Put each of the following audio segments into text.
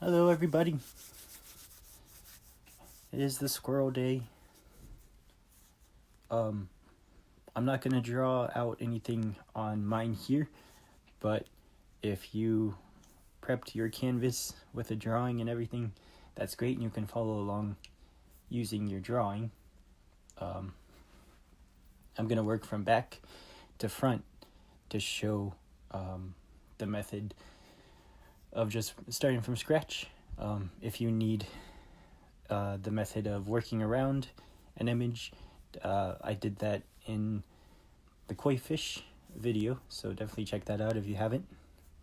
Hello everybody. It is the Squirrel Day. I'm not going to draw out anything on mine here, but if you prepped your canvas with a drawing and everything, that's great and you can follow along using your drawing. I'm going to work from back to front to show the method of just starting from scratch. If you need the method of working around an image, I did that in the koi fish video, so definitely check that out if you haven't.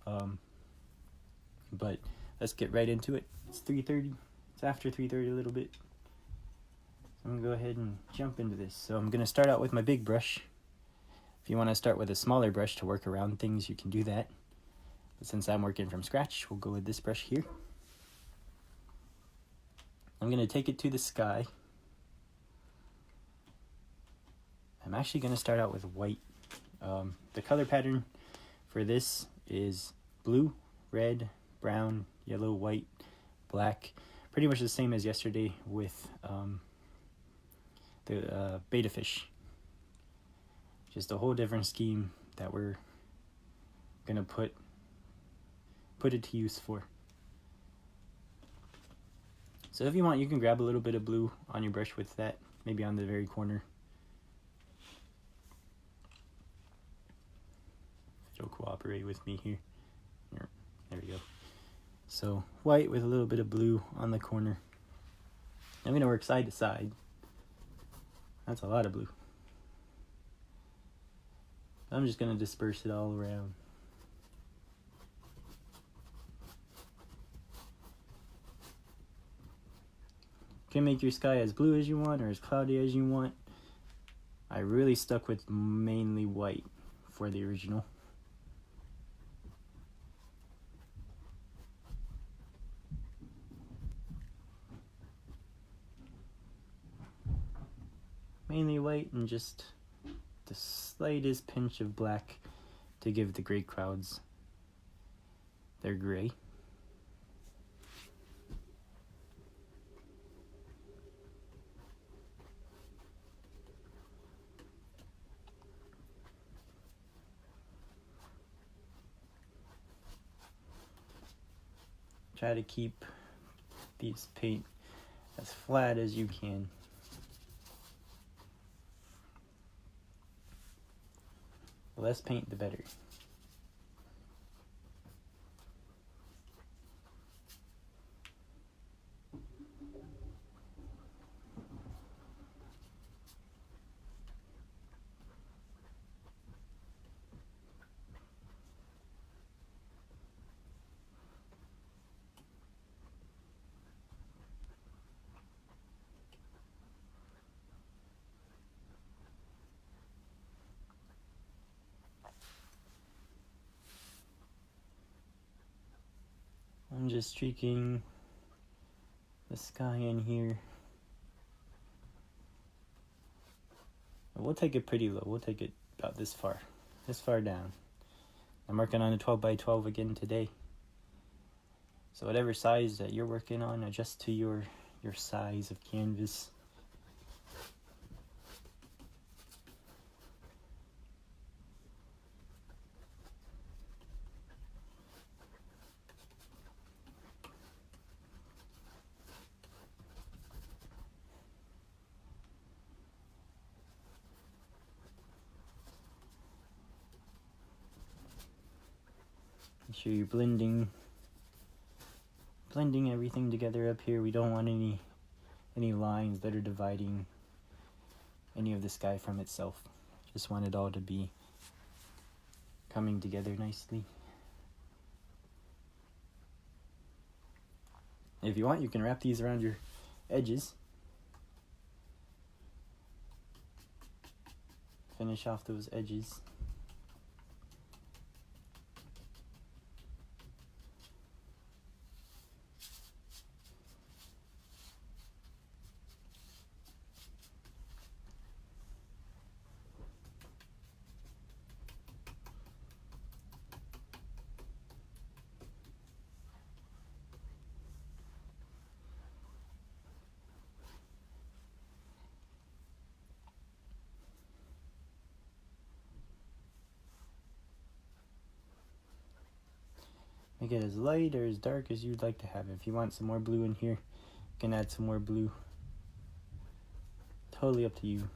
But let's get right into it. It's 3:30. It's after 3:30 a little bit. So I'm gonna go ahead and jump into this. So I'm gonna start out with my big brush. If you want to start with a smaller brush to work around things, you can do that. But since I'm working from scratch, we'll go with this brush here. I'm gonna take it to the sky. I'm actually gonna start out with white. The color pattern for this is blue, red, brown, yellow, white, black. Pretty much the same as yesterday with the betta fish. Just a whole different scheme that we're gonna put it to use for. So if you want, you can grab a little bit of blue on your brush with that, maybe on the very corner. If you'll cooperate with me here. There we go. So white with a little bit of blue on the corner. I'm going to work side to side. That's a lot of blue. I'm just going to disperse it all around. You can make your sky as blue as you want or as cloudy as you want. I really stuck with mainly white for the original. Mainly white and just the slightest pinch of black to give the gray clouds their gray. Try to keep these paint as flat as you can. The less paint, the better. I'm just streaking the sky in here. We'll take it pretty low. We'll take it about this far down. I'm working on a 12 by 12 again today. So whatever size that you're working on, adjust to your size of canvas. Make sure you're blending everything together up here. We don't want any lines that are dividing any of the sky from itself. Just want it all to be coming together nicely. If you want, you can wrap these around your edges. Finish off those edges. Make it as light or as dark as you'd like to have it. If you want some more blue in here, you can add some more blue. Totally up to you.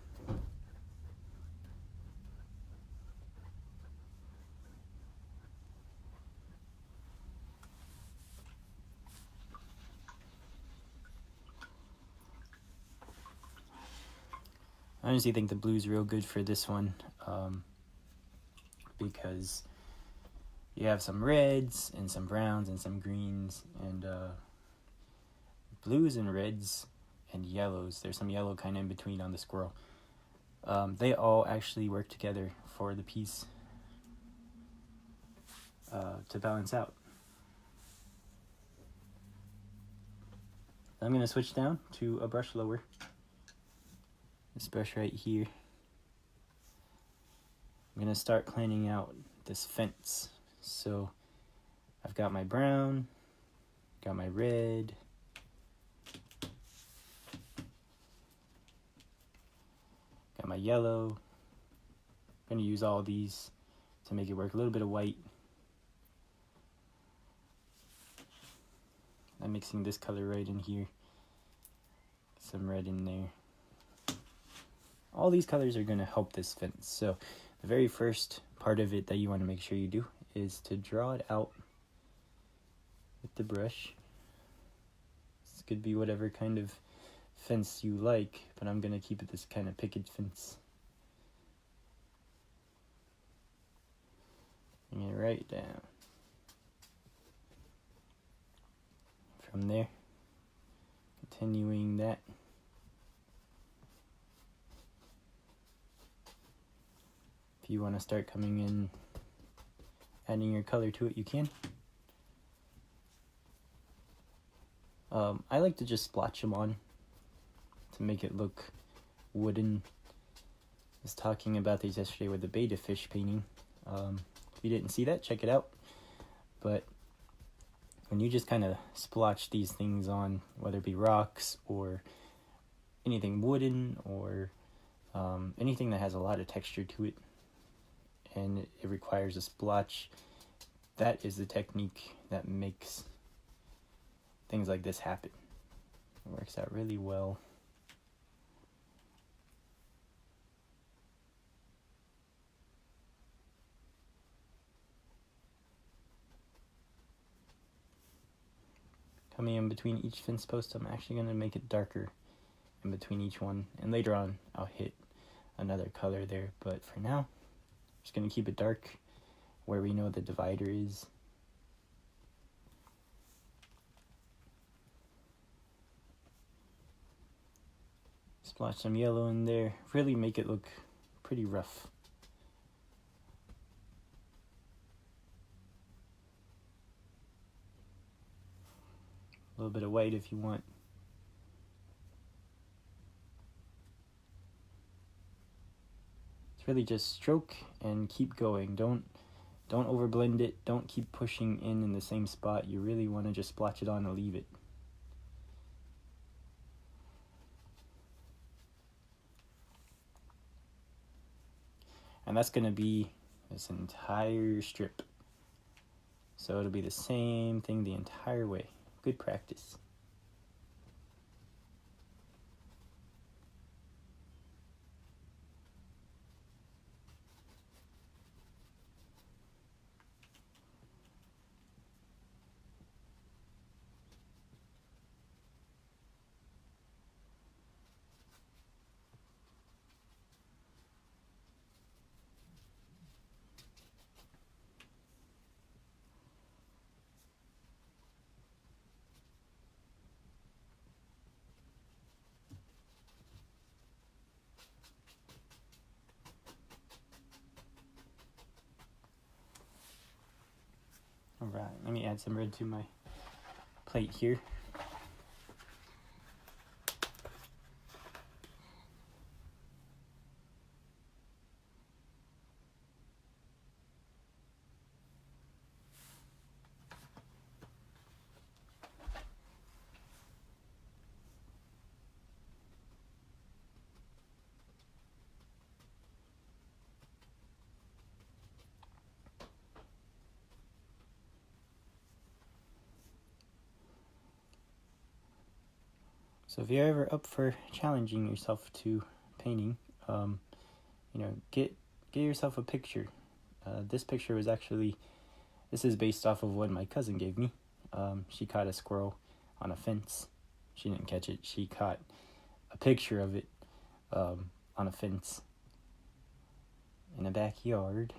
I honestly think the blue's real good for this one, because you have some reds and some browns and some greens and blues and reds and yellows. There's some yellow kind of in between on the squirrel. They all actually work together for the piece to balance out. I'm going to switch down to a brush lower. This brush right here. I'm going to start planning out this fence. So I've got my brown, got my red, got my yellow. I'm going to use all these to make it work. A little bit of white. I'm mixing this color right in here. Some red in there. All these colors are going to help this fence. So the very first part of it that you want to make sure you do is to draw it out with the brush. This could be whatever kind of fence you like, but I'm going to keep it this kind of picket fence. Bring it right down. From there, continuing that. If you want to start coming in, adding your color to it, you can. I like to just splotch them on to make it look wooden. I was talking about these yesterday with the betta fish painting. If you didn't see that, check it out. But when you just kind of splotch these things on, whether it be rocks or anything wooden or anything that has a lot of texture to it, and it requires a splotch, that is the technique that makes things like this happen. It works out really well. Coming in between each fence post, I'm actually going to make it darker in between each one, and later on I'll hit another color there, but for now I'm just going to keep it dark where we know the divider is. Splotch some yellow in there, really make it look pretty rough. A little bit of white if you want. It's really just stroke and keep going. Don't overblend it. Don't keep pushing in the same spot. You really want to just splotch it on and leave it. And that's going to be this entire strip. So it'll be the same thing the entire way. Good practice. Alright, let me add some red to my plate here. So if you're ever up for challenging yourself to painting, get yourself a picture. This picture was actually, this is based off of one my cousin gave me. She caught a squirrel on a fence. She didn't catch it. She caught a picture of it on a fence in a backyard.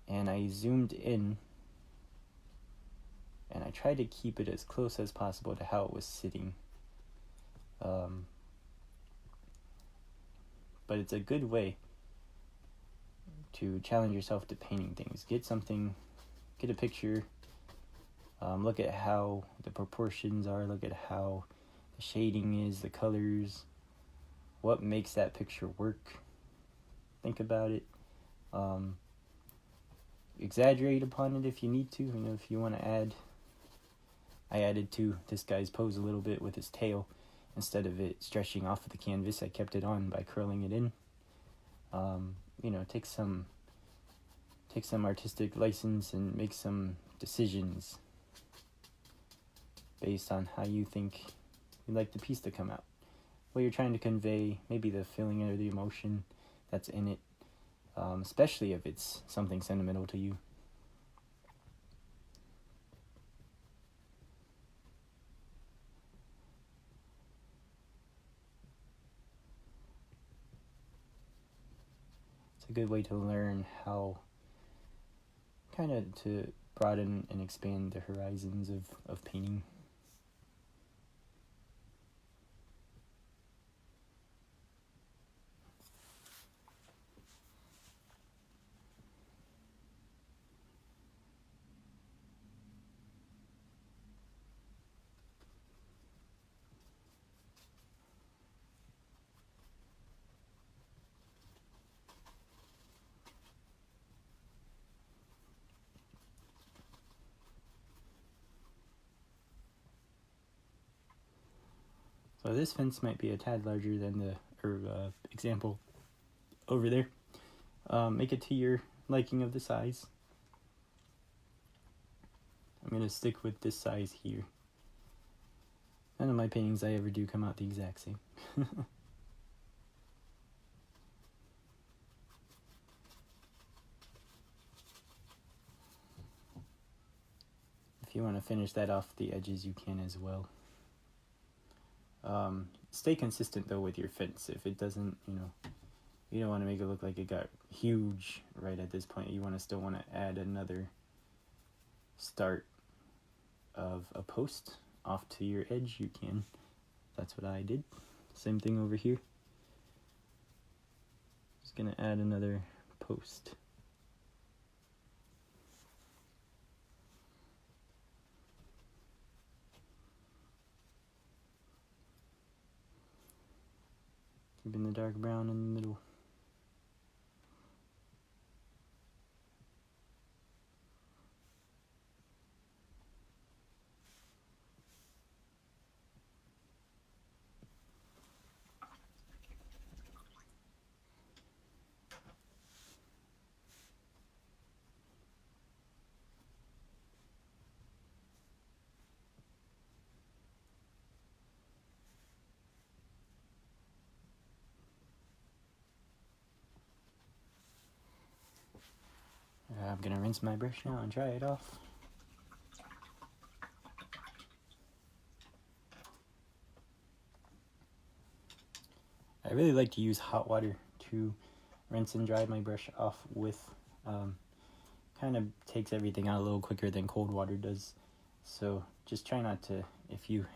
And I zoomed in and I tried to keep it as close as possible to how it was sitting. But it's a good way to challenge yourself to painting things. Get a picture, look at how the proportions are, look at how the shading is, the colors, what makes that picture work. Think about it. Exaggerate upon it if you need to. If you want to add, I added to this guy's pose a little bit with his tail. Instead of it stretching off of the canvas, I kept it on by curling it in. Take some artistic license and make some decisions based on how you think you'd like the piece to come out. What you're trying to convey, maybe the feeling or the emotion that's in it, especially if it's something sentimental to you. It's a good way to learn how to broaden and expand the horizons of painting. So this fence might be a tad larger than the example over there. Make it to your liking of the size. I'm going to stick with this size here. None of my paintings I ever do come out the exact same. If you want to finish that off the edges, you can as well. Stay consistent though with your fence. If it doesn't, you don't want to make it look like it got huge right at this point. You still want to add another start of a post off to your edge. You can. That's what I did. Same thing over here. Just gonna add another post. Keeping the dark brown in the middle. I'm gonna rinse my brush now and dry it off. I really like to use hot water to rinse and dry my brush off with. Kind of takes everything out a little quicker than cold water does. So just try not to, if you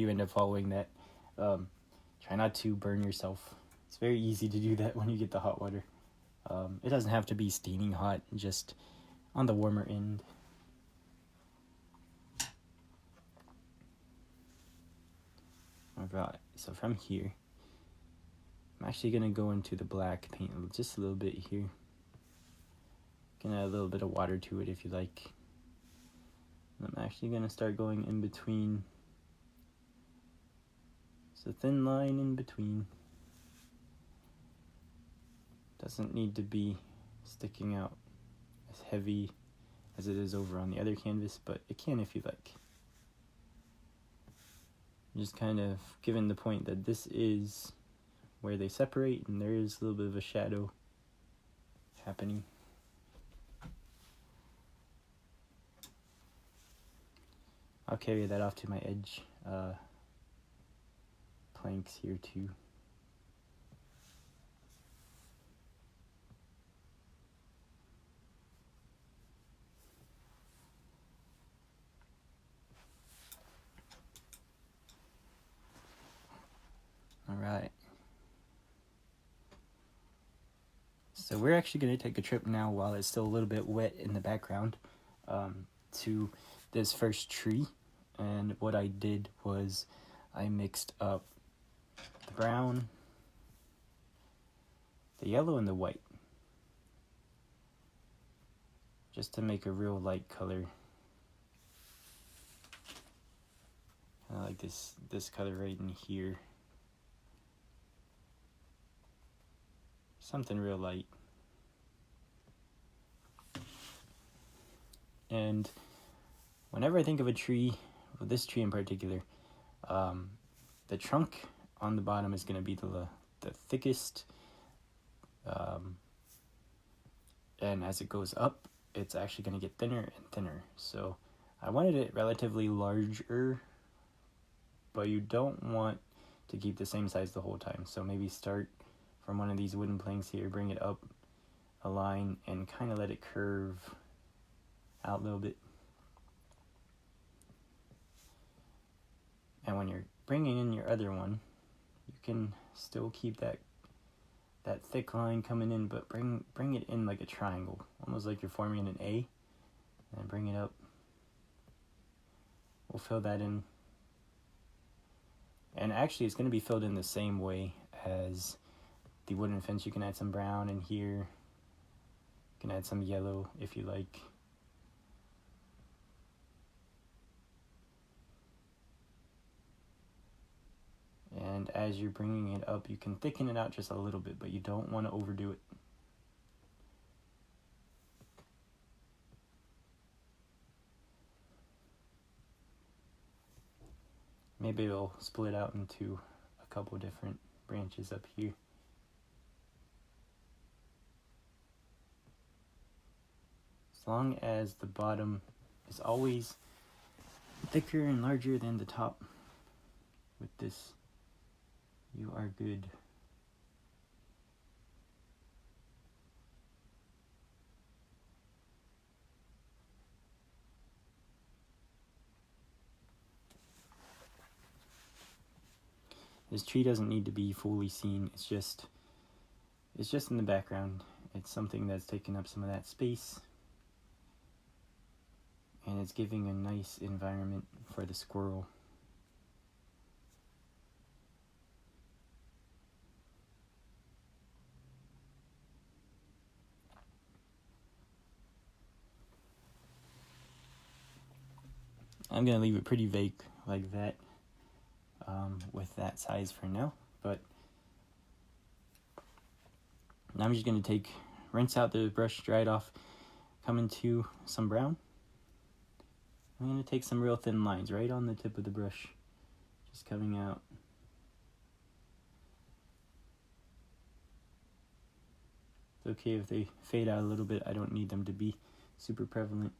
end up following that, try not to burn yourself. It's very easy to do that when you get the hot water. It doesn't have to be steaming hot, just on the warmer end. Alright, so from here, I'm actually going to go into the black, paint just a little bit here. Gonna add a little bit of water to it if you like. I'm actually going to start going in between. It's a thin line in between. Doesn't need to be sticking out as heavy as it is over on the other canvas, but it can if you like. Just kind of giving the point that this is where they separate, and there is a little bit of a shadow happening. I'll carry that off to my edge planks here too. All right. So we're actually going to take a trip now while it's still a little bit wet in the background to this first tree. And what I did was I mixed up the brown, the yellow, and the white, just to make a real light color. I like this color right in here. Something real light. And whenever I think of a tree, well, this tree in particular, the trunk on the bottom is going to be the thickest, and as it goes up, it's actually going to get thinner and thinner. So I wanted it relatively larger, but you don't want to keep the same size the whole time. So maybe start from one of these wooden planks here, bring it up a line, and kind of let it curve out a little bit. And when you're bringing in your other one, you can still keep that thick line coming in, but bring it in like a triangle, almost like you're forming an A, and bring it up. We'll fill that in. And actually, it's going to be filled in the same way as the wooden fence. You can add some brown in here. You can add some yellow if you like. And as you're bringing it up, you can thicken it out just a little bit, but you don't want to overdo it. Maybe it'll split out into a couple different branches up here. As long as the bottom is always thicker and larger than the top with this, you are good. This tree doesn't need to be fully seen. It's just in the background. It's something that's taking up some of that space, and it's giving a nice environment for the squirrel. I'm going to leave it pretty vague like that, with that size for now. But now I'm just going to rinse out the brush, dry it off, come into some brown. I'm going to take some real thin lines right on the tip of the brush, just coming out. It's okay if they fade out a little bit. I don't need them to be super prevalent.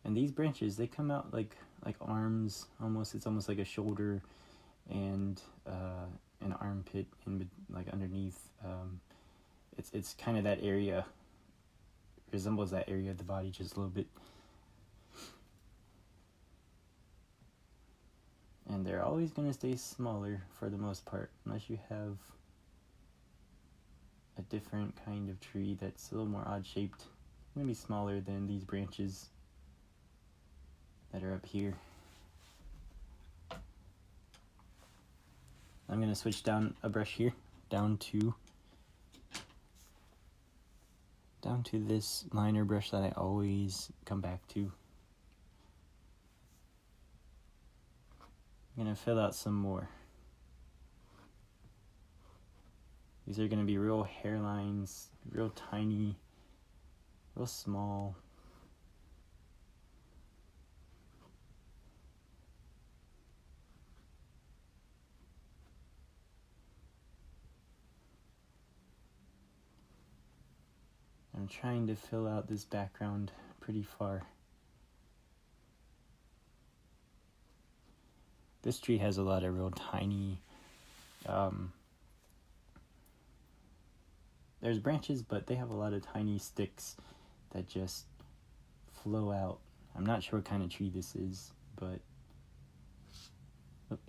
And these branches, they come out like arms almost. It's almost like a shoulder and an armpit like underneath. It's kind of that area, resembles that area of the body just a little bit. And they're always going to stay smaller for the most part, unless you have a different kind of tree that's a little more odd shaped. It's going to be smaller than these branches that are up here. I'm going to switch down a brush here, down to this liner brush that I always come back to. I'm going to fill out some more. These are going to be real hairlines, real tiny, real small. I'm trying to fill out this background pretty far. This tree has a lot of real tiny, there's branches, but they have a lot of tiny sticks that just flow out. I'm not sure what kind of tree this is, but I've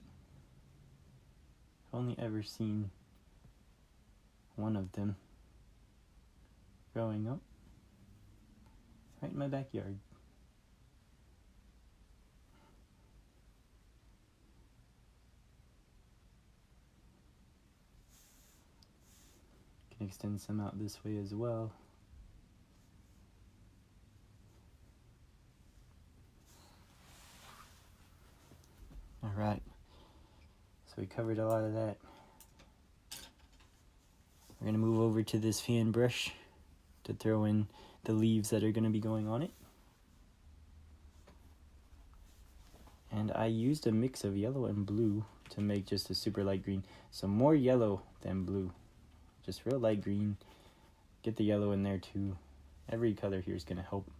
only ever seen one of them growing up right in my backyard. Can extend some out this way as well. Alright, so we covered a lot of that. We're going to move over to this fan brush to throw in the leaves that are going to be going on it. And I used a mix of yellow and blue to make just a super light green. So more yellow than blue. Just real light green. Get the yellow in there too. Every color here is going to help.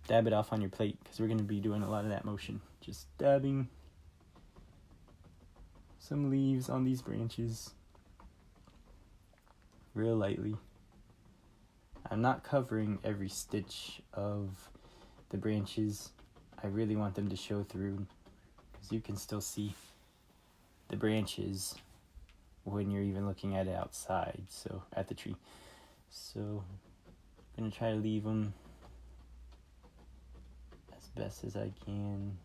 Dab it off on your plate because we're going to be doing a lot of that motion. Just dabbing some leaves on these branches real lightly. I'm not covering every stitch of the branches. I really want them to show through because you can still see the branches when you're even looking at it outside, so at the tree. So I'm going to try to leave them as best as I can.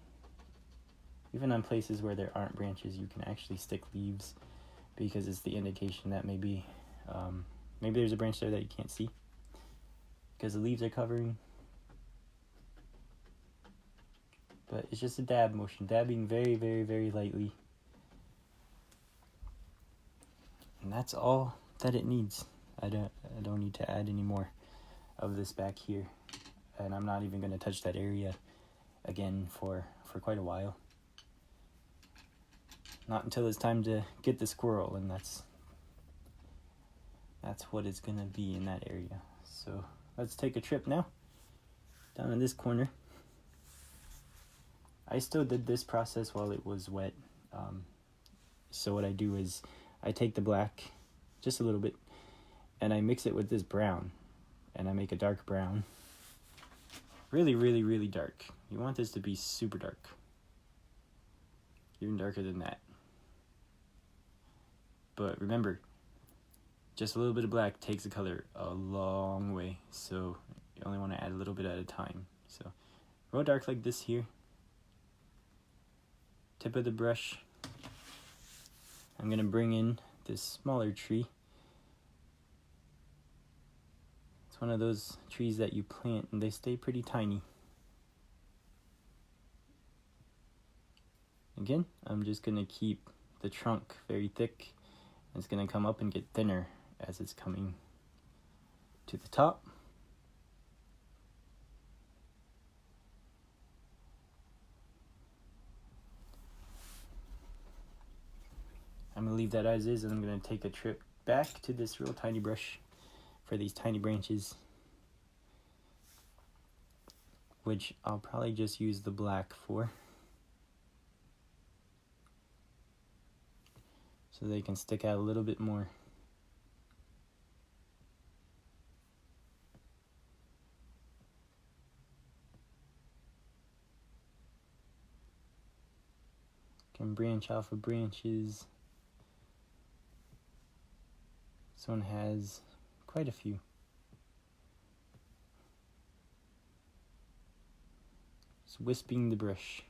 Even on places where there aren't branches, you can actually stick leaves because it's the indication that maybe there's a branch there that you can't see because the leaves are covering. But it's just a dab motion, dabbing very, very, very lightly. And that's all that it needs. I don't need to add any more of this back here. And I'm not even going to touch that area again for quite a while. Not until it's time to get the squirrel, and that's what it's going to be in that area. So let's take a trip now down in this corner. I still did this process while it was wet. So what I do is I take the black, just a little bit, and I mix it with this brown, and I make a dark brown. Really, really, really dark. You want this to be super dark. Even darker than that. But remember, just a little bit of black takes the color a long way, so you only want to add a little bit at a time. So real dark like this here. Tip of the brush. I'm going to bring in this smaller tree. It's one of those trees that you plant and they stay pretty tiny. Again, I'm just going to keep the trunk very thick. It's going to come up and get thinner as it's coming to the top. I'm going to leave that as is, and I'm going to take a trip back to this real tiny brush for these tiny branches, which I'll probably just use the black for, so they can stick out a little bit more. Can branch off of branches. This one has quite a few. Just wisping the brush.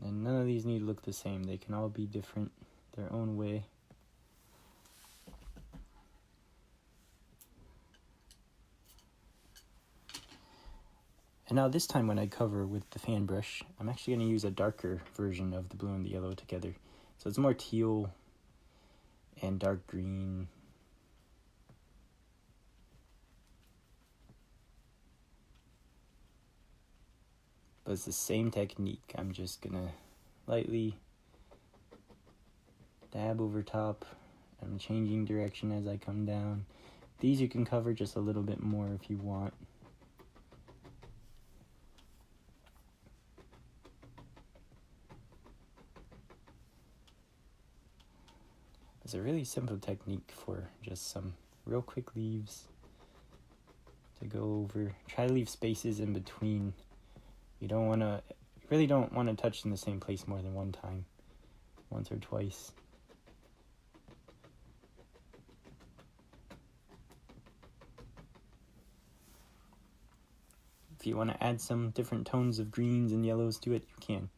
And none of these need to look the same. They can all be different their own way. And now this time when I cover with the fan brush, I'm actually going to use a darker version of the blue and the yellow together. So it's more teal and dark green. But it's the same technique. I'm just going to lightly dab over top. I'm changing direction as I come down. These you can cover just a little bit more if you want. It's a really simple technique for just some real quick leaves to go over. Try to leave spaces in between. You really don't want to touch in the same place more than one time, once or twice. If you want to add some different tones of greens and yellows to it, you can.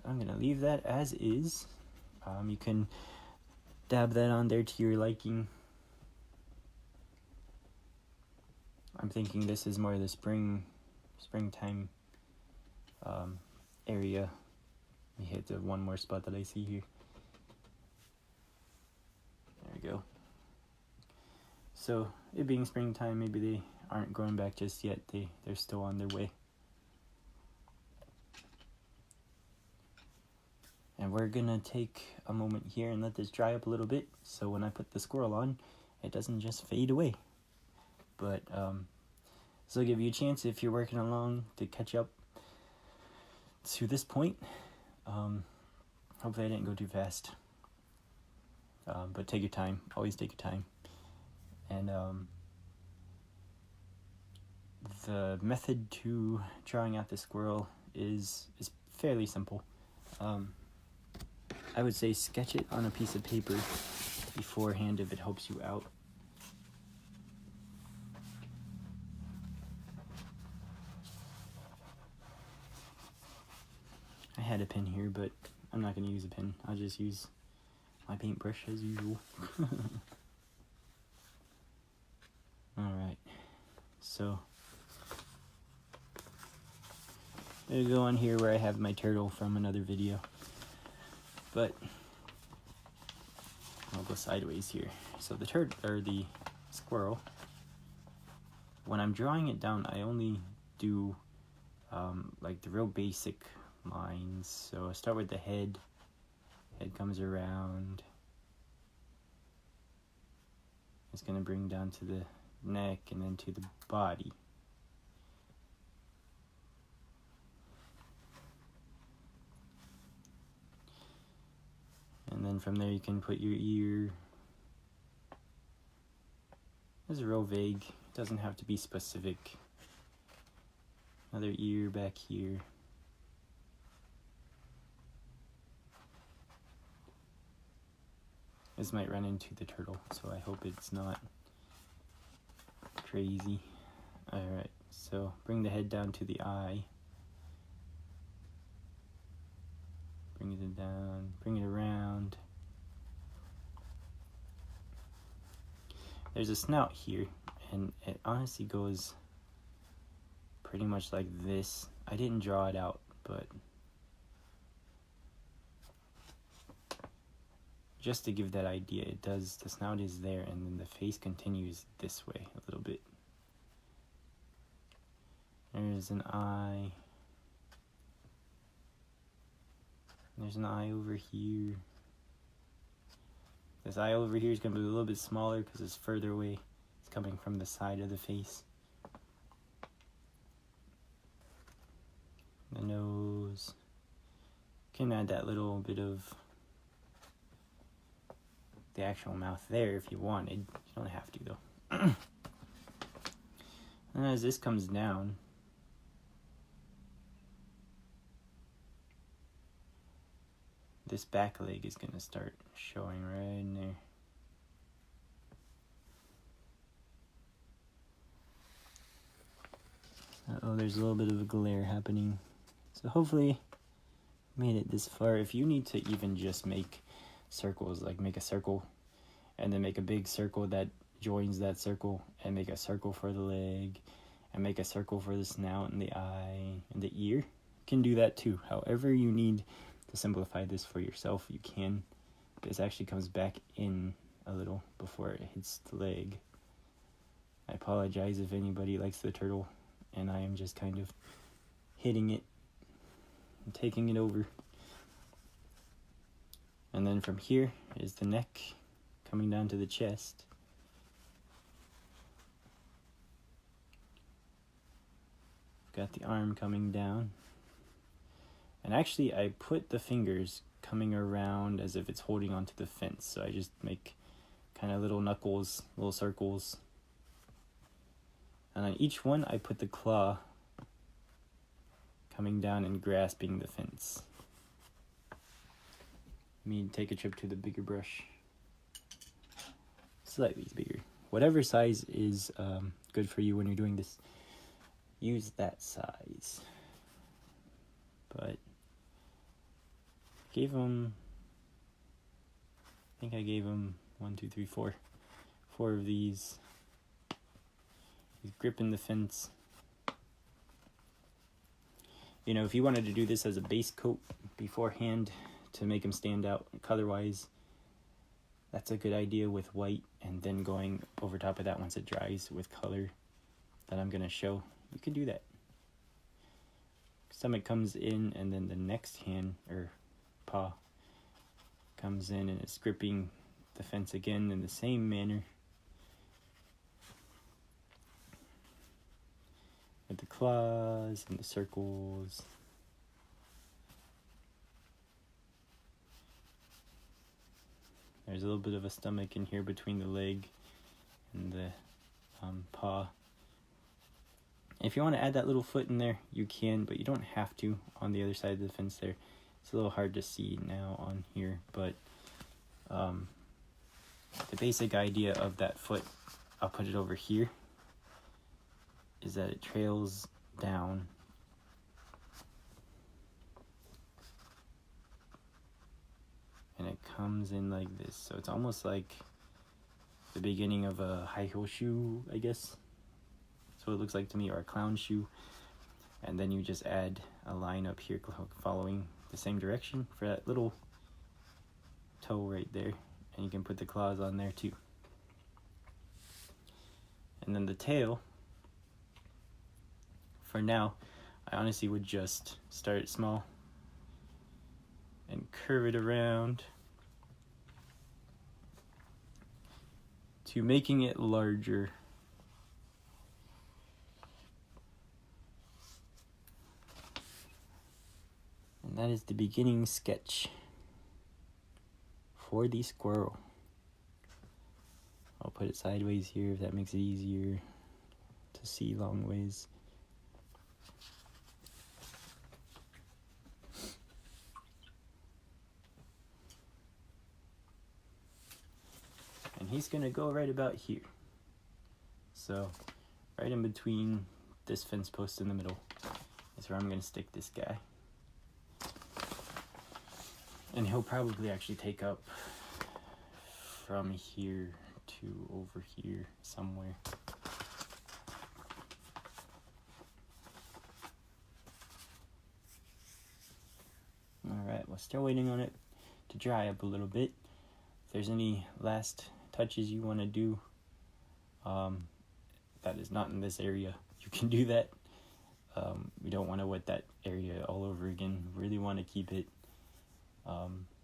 I'm going to leave that as is. You can dab that on there to your liking. I'm thinking this is more the springtime area. Let me hit the one more spot that I see here. There we go. So it being springtime, maybe they aren't going back just yet. They're still on their way. And we're gonna take a moment here and let this dry up a little bit, so when I put the squirrel on, it doesn't just fade away. But this will give you a chance, if you're working along, to catch up to this point. Hopefully I didn't go too fast. But take your time. Always take your time. And the method to drawing out the squirrel is fairly simple. I would say sketch it on a piece of paper beforehand if it helps you out. I had a pen here, but I'm not going to use a pen. I'll just use my paintbrush as usual. Alright, so there's go on here where I have my turtle from another video. But I'll go sideways here. So the the squirrel, when I'm drawing it down, I only do like the real basic lines. So I start with the head. Head comes around. It's gonna bring down to the neck and then to the body. And then from there you can put your ear. This is real vague. It doesn't have to be specific. Another ear back here. This might run into the turtle, so I hope it's not crazy. Alright, so bring the head down to the eye. Bring it down, bring it around. There's a snout here, and it honestly goes pretty much like this. I didn't draw it out, but just to give that idea, it does, the snout is there, and then the face continues this way a little bit. There's an eye. There's an eye over here. This eye over here is going to be a little bit smaller because it's further away. It's coming from the side of the face. The nose. Can add that little bit of the actual mouth there if you wanted. You don't have to though. And as this comes down, this back leg is going to start showing right in there. Uh-oh, there's a little bit of a glare happening. So hopefully made it this far. If you need to even just make circles, like make a circle and then make a big circle that joins that circle, and make a circle for the leg, and make a circle for the snout and the eye and the ear, you can do that too. However you need to simplify this for yourself, you can. This actually comes back in a little before it hits the leg. I apologize if anybody likes the turtle, and I am just kind of hitting it and taking it over. And then from here is the neck coming down to the chest. Got the arm coming down. And actually I put the fingers coming around as if it's holding onto the fence. So I just make kind of little knuckles, little circles. And on each one I put the claw coming down and grasping the fence. Let me take a trip to the bigger brush. Slightly bigger. Whatever size is good for you when you're doing this, use that size. But I think I gave him 4 of these. He's gripping the fence. You know, if you wanted to do this as a base coat beforehand to make him stand out color-wise, that's a good idea with white, and then going over top of that once it dries with color that I'm going to show. You can do that. Stomach comes in, and then the next hand, or paw, comes in and is gripping the fence again in the same manner. With the claws and the circles. There's a little bit of a stomach in here between the leg and the paw. If you want to add that little foot in there, you can, but you don't have to on the other side of the fence there. It's a little hard to see now on here, but the basic idea of that foot, I'll put it over here, is that it trails down and it comes in like this. So it's almost like the beginning of a high heel shoe, I guess. So it looks like to me, or a clown shoe. And then you just add a line up here following the same direction for that little toe right there. And you can put the claws on there too. And then the tail, for now, I honestly would just start small and curve it around to making it larger. And that is the beginning sketch for the squirrel. I'll put it sideways here if that makes it easier to see long ways. And he's gonna go right about here. So right in between this fence post in the middle is where I'm gonna stick this guy. And he'll probably actually take up from here to over here somewhere. Alright, we're still waiting on it to dry up a little bit. If there's any last touches you want to do that is not in this area, you can do that. We don't want to wet that area all over again. We really want to keep it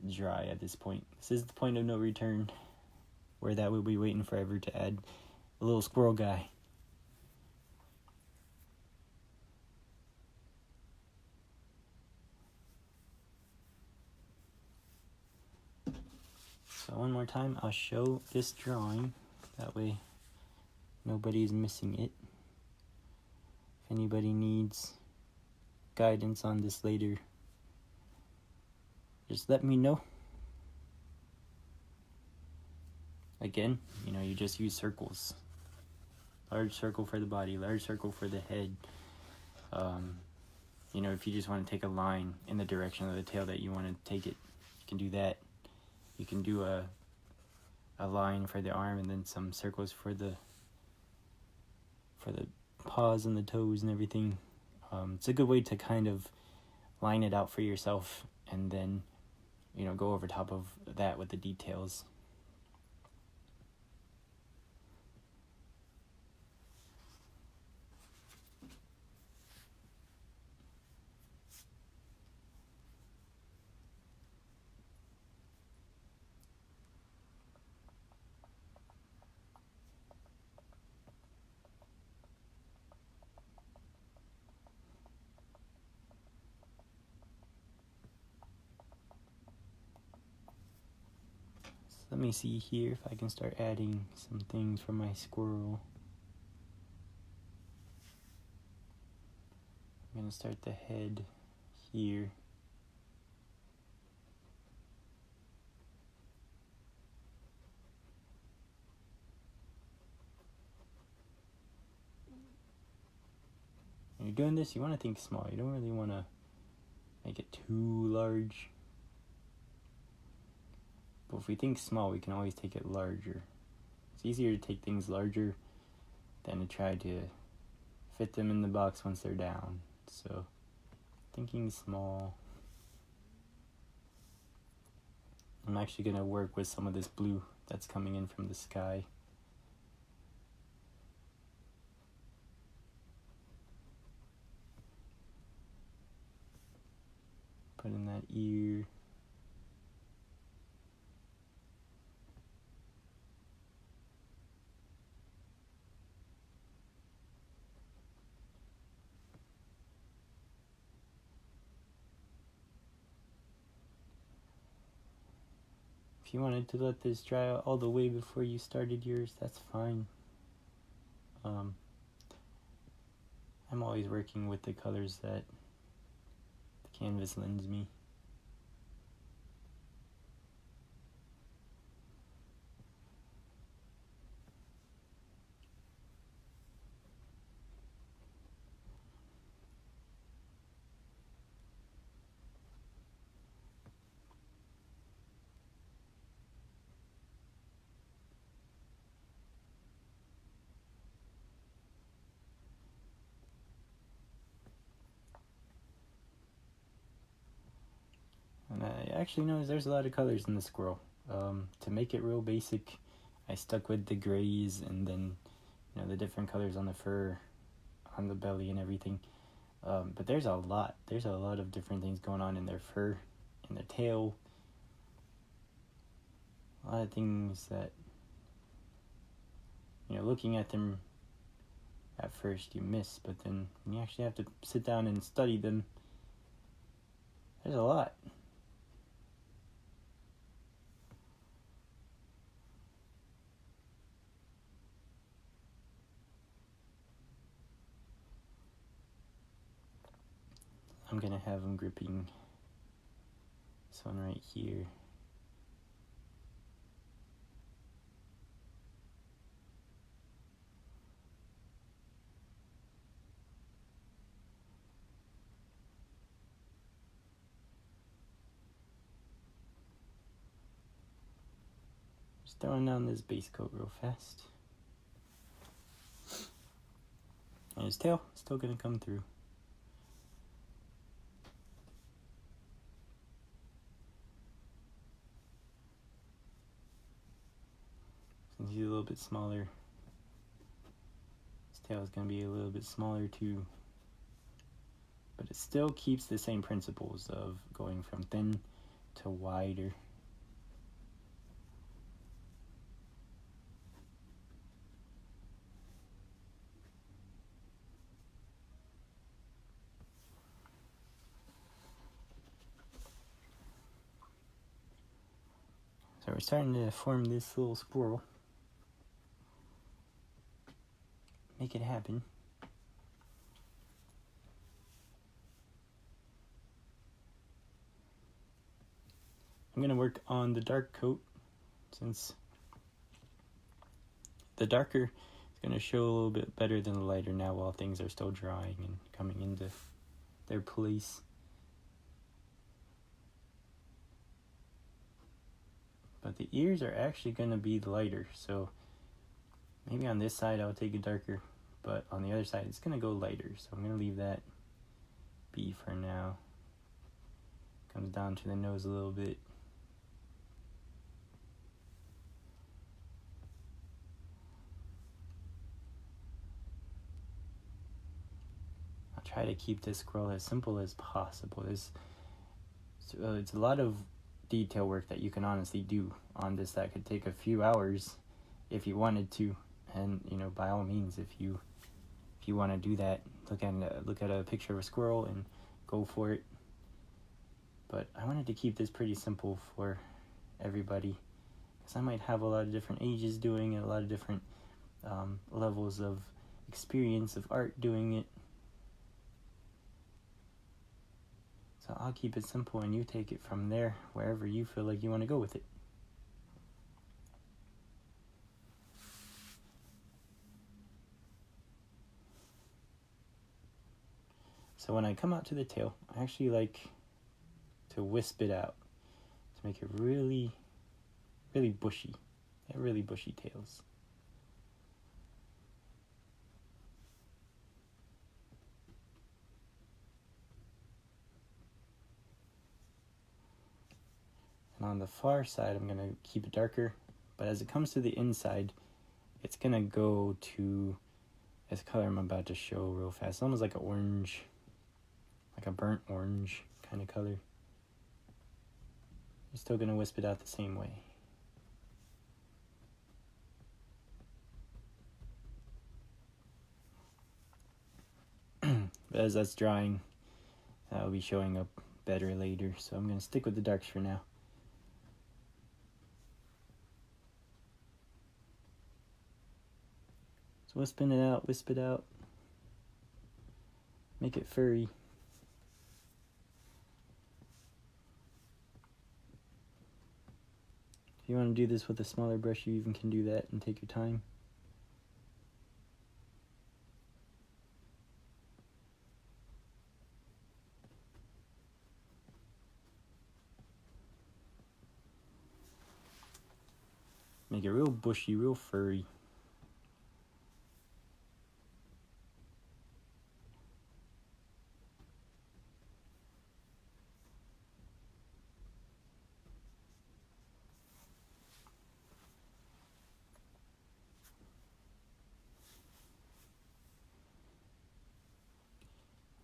dry at this point. This is the point of no return, where that will be waiting forever to add a little squirrel guy. So one more time, I'll show this drawing. That way nobody's missing it. If anybody needs guidance on this later, just let me know. Again, you just use circles. Large circle for the body, large circle for the head, You know, if you just want to take a line in the direction of the tail that you want to take it, you can do that. You can do a line for the arm and then some circles for the paws and the toes and everything. It's a good way to kind of line it out for yourself and then, you know, go over top of that with the details. Let me see here if I can start adding some things for my squirrel. I'm going to start the head here. When you're doing this, you want to think small. You don't really want to make it too large. But if we think small, we can always take it larger. It's easier to take things larger than to try to fit them in the box once they're down. So, thinking small. I'm actually going to work with some of this blue that's coming in from the sky. Put in that ear. If you wanted to let this dry out all the way before you started yours, that's fine. I'm always working with the colors that the canvas lends me. And I actually noticed there's a lot of colors in the squirrel. To make it real basic, I stuck with the grays and then, you know, the different colors on the fur, on the belly and everything. But there's a lot of different things going on in their fur, in their tail. A lot of things that, you know, looking at them at first you miss, but then when you actually have to sit down and study them, there's a lot. I'm gonna have them gripping this one right here. Just throwing down this base coat real fast. And his tail still gonna come through. Since he's a little bit smaller, his tail is gonna be a little bit smaller too. But it still keeps the same principles of going from thin to wider. So we're starting to form this little squirrel. Make it happen. I'm going to work on the dark coat, since the darker is going to show a little bit better than the lighter now while things are still drying and coming into their place. But the ears are actually going to be lighter, so maybe on this side I'll take it darker, but on the other side it's going to go lighter, so I'm going to leave that be for now. Comes down to the nose a little bit. I'll try to keep this squirrel as simple as possible. It's a lot of detail work that you can honestly do on this that could take a few hours if you wanted to, and by all means, if you want to do that, look at a picture of a squirrel and go for it. But I wanted to keep this pretty simple for everybody, because I might have a lot of different ages doing it, a lot of different levels of experience of art doing it. So I'll keep it simple and you take it from there, wherever you feel like you want to go with it. So when I come out to the tail, I actually like to wisp it out to make it really, really bushy. They have really bushy tails. And on the far side, I'm going to keep it darker, but as it comes to the inside, it's going to go to this color I'm about to show real fast. It's almost like an orange, like a burnt orange kind of color. I'm still going to wisp it out the same way. But as that's drying, that'll be showing up better later, so I'm going to stick with the darks for now. So wisp it out, make it furry. If you want to do this with a smaller brush, you even can do that and take your time. Make it real bushy, real furry.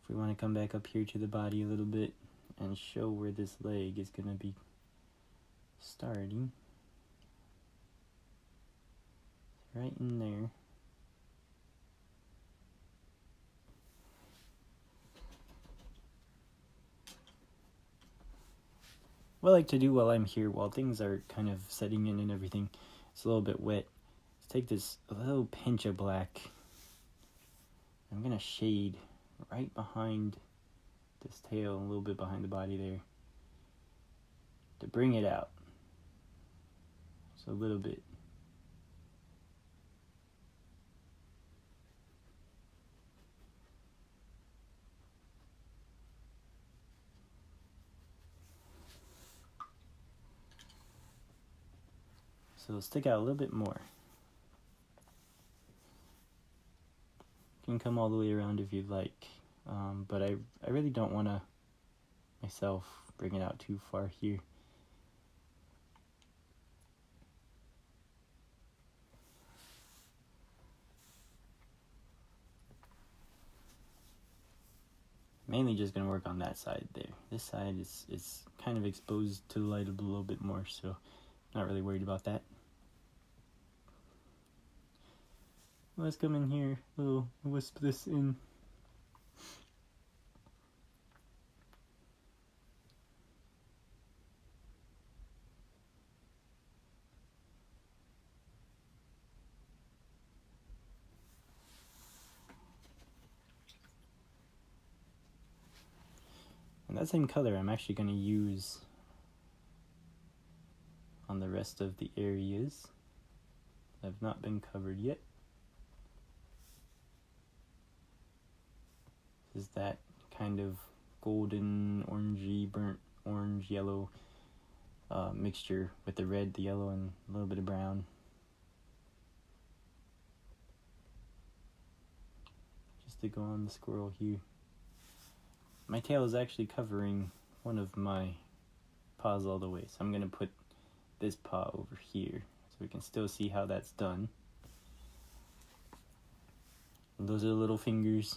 We want to come back up here to the body a little bit and show where this leg is going to be starting. Right in there. What I like to do while I'm here, while things are kind of setting in and everything, it's a little bit wet, is take this little pinch of black. I'm going to shade right behind this tail, a little bit behind the body there, to bring it out. So a little bit. So it'll stick out a little bit more. You can come all the way around if you'd like, but I really don't want to myself bring it out too far here. Mainly just going to work on that side there. This side is kind of exposed to the light a little bit more, so not really worried about that. Let's come in here, little wisp this in. And that same color I'm actually going to use on the rest of the areas that have not been covered yet. is that kind of golden, orangey, burnt orange, yellow mixture with the red, the yellow, and a little bit of brown. Just to go on the squirrel here. My tail is actually covering one of my paws all the way, so I'm going to put this paw over here so we can still see how that's done. And those are the little fingers.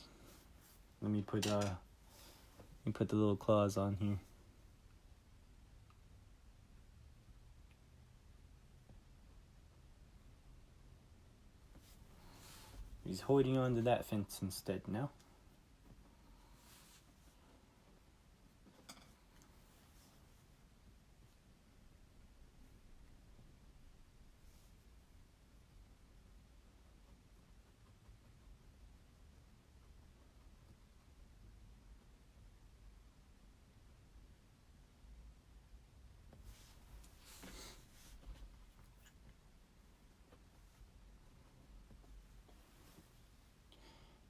Let me put the little claws on here. He's holding on to that fence instead now.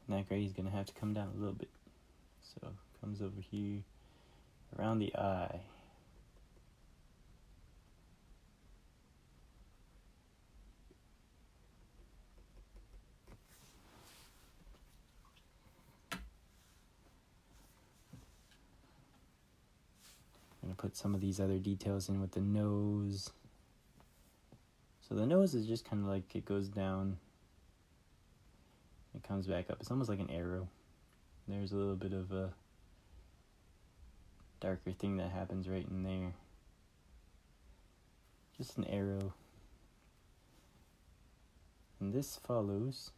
And that gray's gonna have to come down a little bit. So comes over here around the eye. I'm gonna put some of these other details in with the nose. So the nose is just kind of like it goes down, it comes back up. It's almost like an arrow. There's a little bit of a darker thing that happens right in there. Just an arrow. And this follows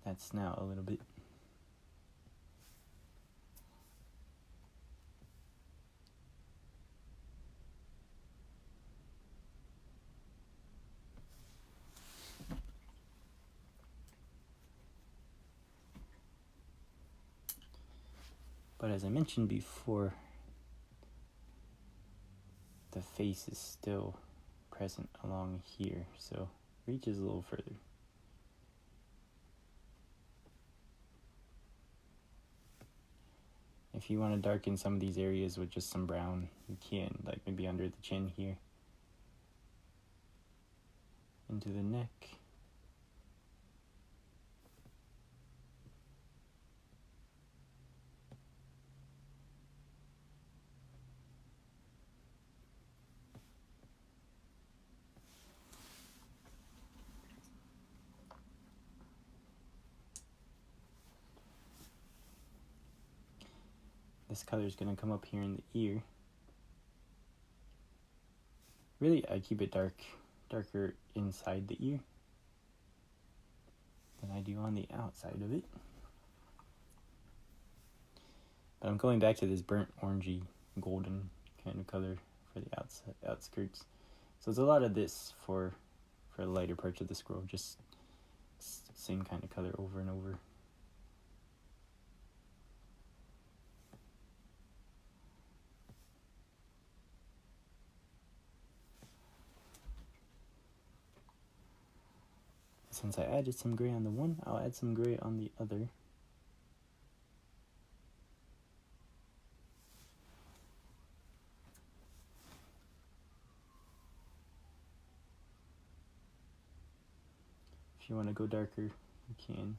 that snout a little bit. But as I mentioned before, the face is still present along here, so reaches a little further. If you want to darken some of these areas with just some brown, you can, like maybe under the chin here, into the neck. This color is going to come up here in the ear. Really, I keep it darker inside the ear than I do on the outside of it. But I'm going back to this burnt orangey golden kind of color for the outskirts. So it's a lot of this for the lighter parts of the squirrel, just same kind of color over and over. Since I added some gray on the one, I'll add some gray on the other. If you want to go darker, you can.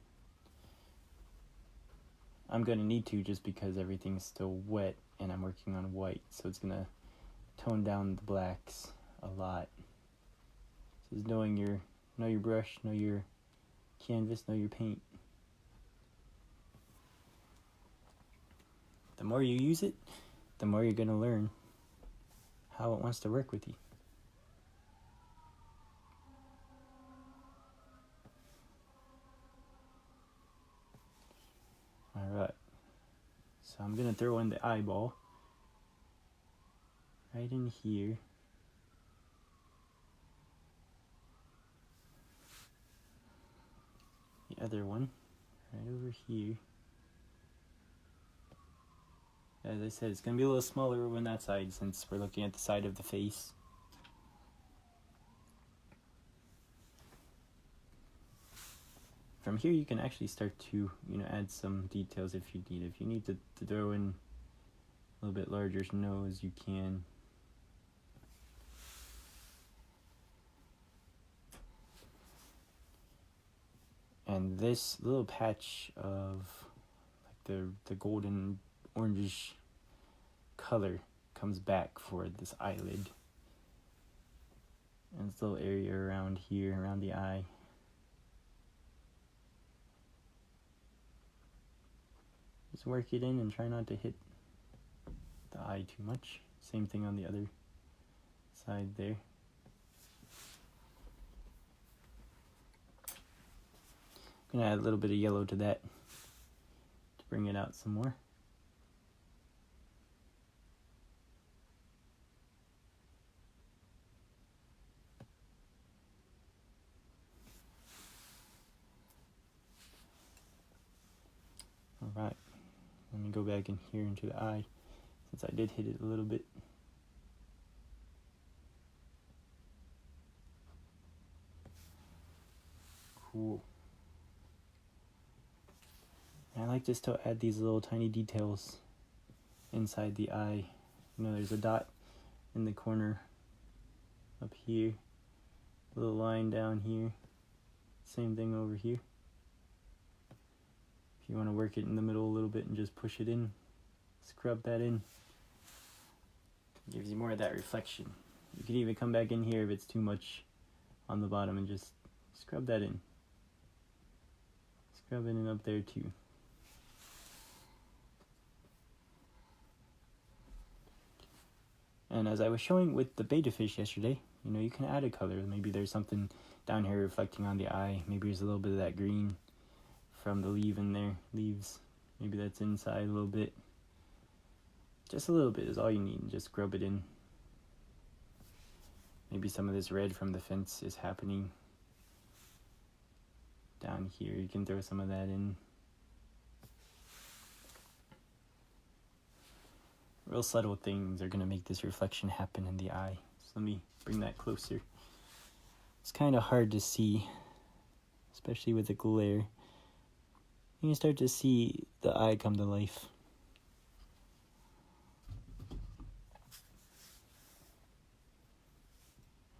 I'm going to need to just because everything's still wet and I'm working on white, so it's going to tone down the blacks a lot. So just know your brush, know your canvas, know your paint. The more you use it, the more you're going to learn how it wants to work with you. Alright, so I'm going to throw in the eyeball right in here. The other one right over here. As I said, it's going to be a little smaller over on that side since we're looking at the side of the face. from here you can actually start to, add some details if you need. If you need to throw in a little bit larger nose, you can. And this little patch of like the golden orangish color comes back for this eyelid. And this little area around here, around the eye. Just work it in and try not to hit the eye too much. Same thing on the other side there. I'm gonna add a little bit of yellow to that to bring it out some more. Alright, let me go back in here into the eye, since I did hit it a little bit. Cool. And I like just to add these little tiny details inside the eye. There's a dot in the corner up here, a little line down here, same thing over here. If you want to work it in the middle a little bit and just push it in, scrub that in, gives you more of that reflection. You could even come back in here if it's too much on the bottom and just scrub that in. Scrub it in up there too. And as I was showing with the betta fish yesterday, you can add a color. Maybe there's something down here reflecting on the eye. Maybe there's a little bit of that green from the leaves. Maybe that's inside a little bit. Just a little bit is all you need, and just scrub it in. Maybe some of this red from the fence is happening down here. You can throw some of that in. Real subtle things are going to make this reflection happen in the eye. So let me bring that closer. It's kind of hard to see, especially with the glare. You can start to see the eye come to life.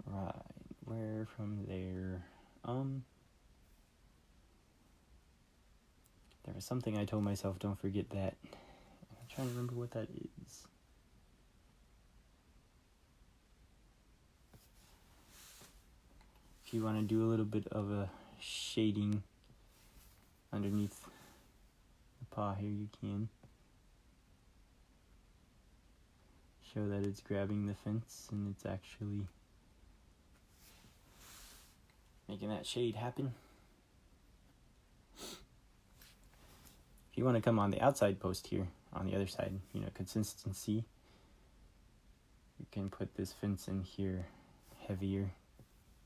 Right, where from there? There was something I told myself, don't forget that. I'm trying to remember what that is. If you want to do a little bit of a shading underneath the paw here, you can. Show that it's grabbing the fence and it's actually making that shade happen. If you want to come on the outside post here, on the other side, consistency, you can put this fence in here heavier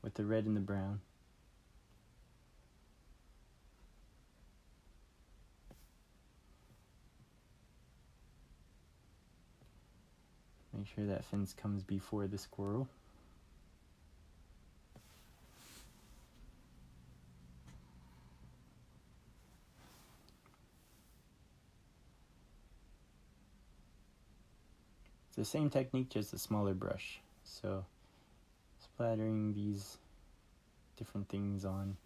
with the red and the brown. Make sure that fence comes before the squirrel. It's the same technique, just a smaller brush. So, splattering these different things on.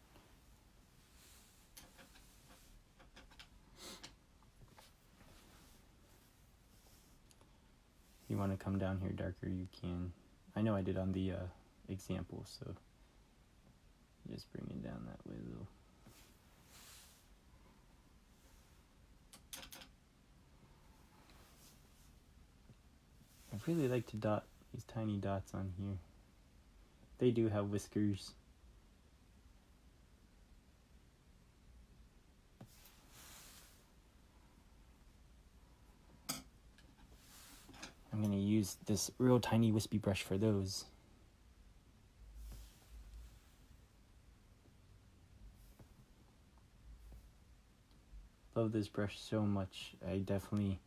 If you want to come down here darker, you can. I know I did on the example, so just bring it down that way a little. I really like to dot these tiny dots on here. They do have whiskers. I'm going to use this real tiny wispy brush for those. Love this brush so much. I definitely,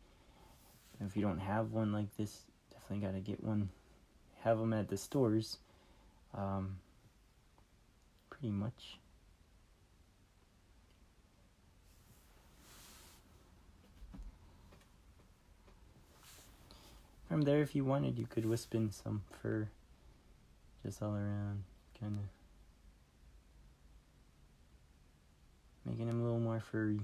if you don't have one like this, definitely got to get one. Have them at the stores. Pretty much. From there, if you wanted, you could wisp in some fur just all around, kind of making him a little more furry.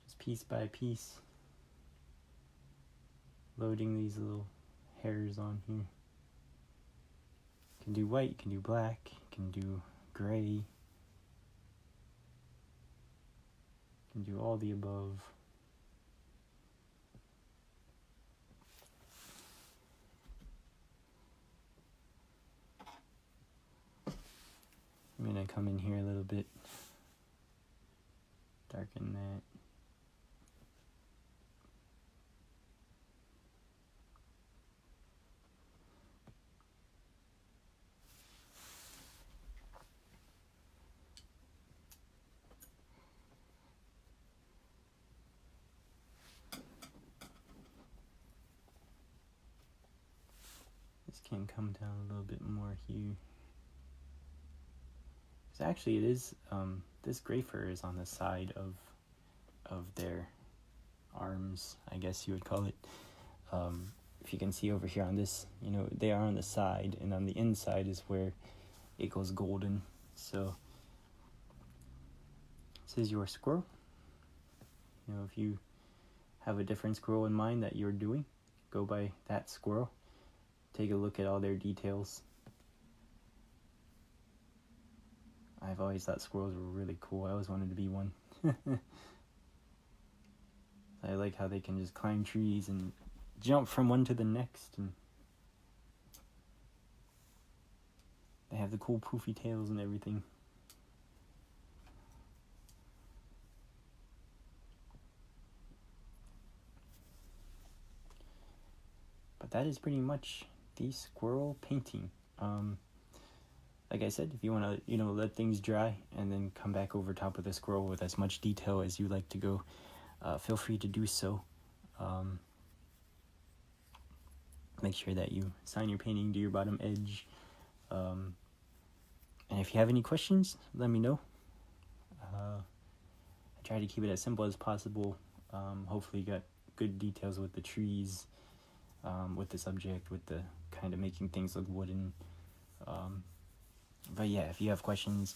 Just piece by piece, loading these little hairs on here. You can do white, you can do black, you can do gray, you can do all the above. I'm gonna come in here a little bit, darken that. This can come down a little bit more here. So actually, it is this gray fur is on the side of their arms, I guess you would call it. If you can see over here on this, they are on the side, and on the inside is where it goes golden. So this is your squirrel. If you have a different squirrel in mind that you're doing, go by that squirrel. Take a look at all their details. I've always thought squirrels were really cool. I always wanted to be one. I like how they can just climb trees and jump from one to the next, and they have the cool poofy tails and everything. But that is pretty much the squirrel painting. Like I said, if you want to, let things dry and then come back over top of the squirrel with as much detail as you like to go, feel free to do so. Make sure that you sign your painting to your bottom edge. And if you have any questions, let me know. I try to keep it as simple as possible. Hopefully you got good details with the trees, with the subject, with the kind of making things look wooden. But yeah, if you have questions,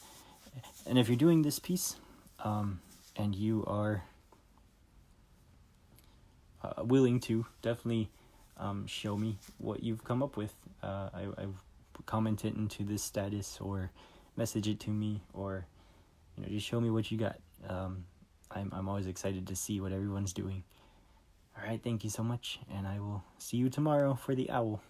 and if you're doing this piece, and you are willing to, definitely show me what you've come up with. I've commented into this status, or message it to me, or just show me what you got. I'm always excited to see what everyone's doing. All right, thank you so much, and I will see you tomorrow for the owl.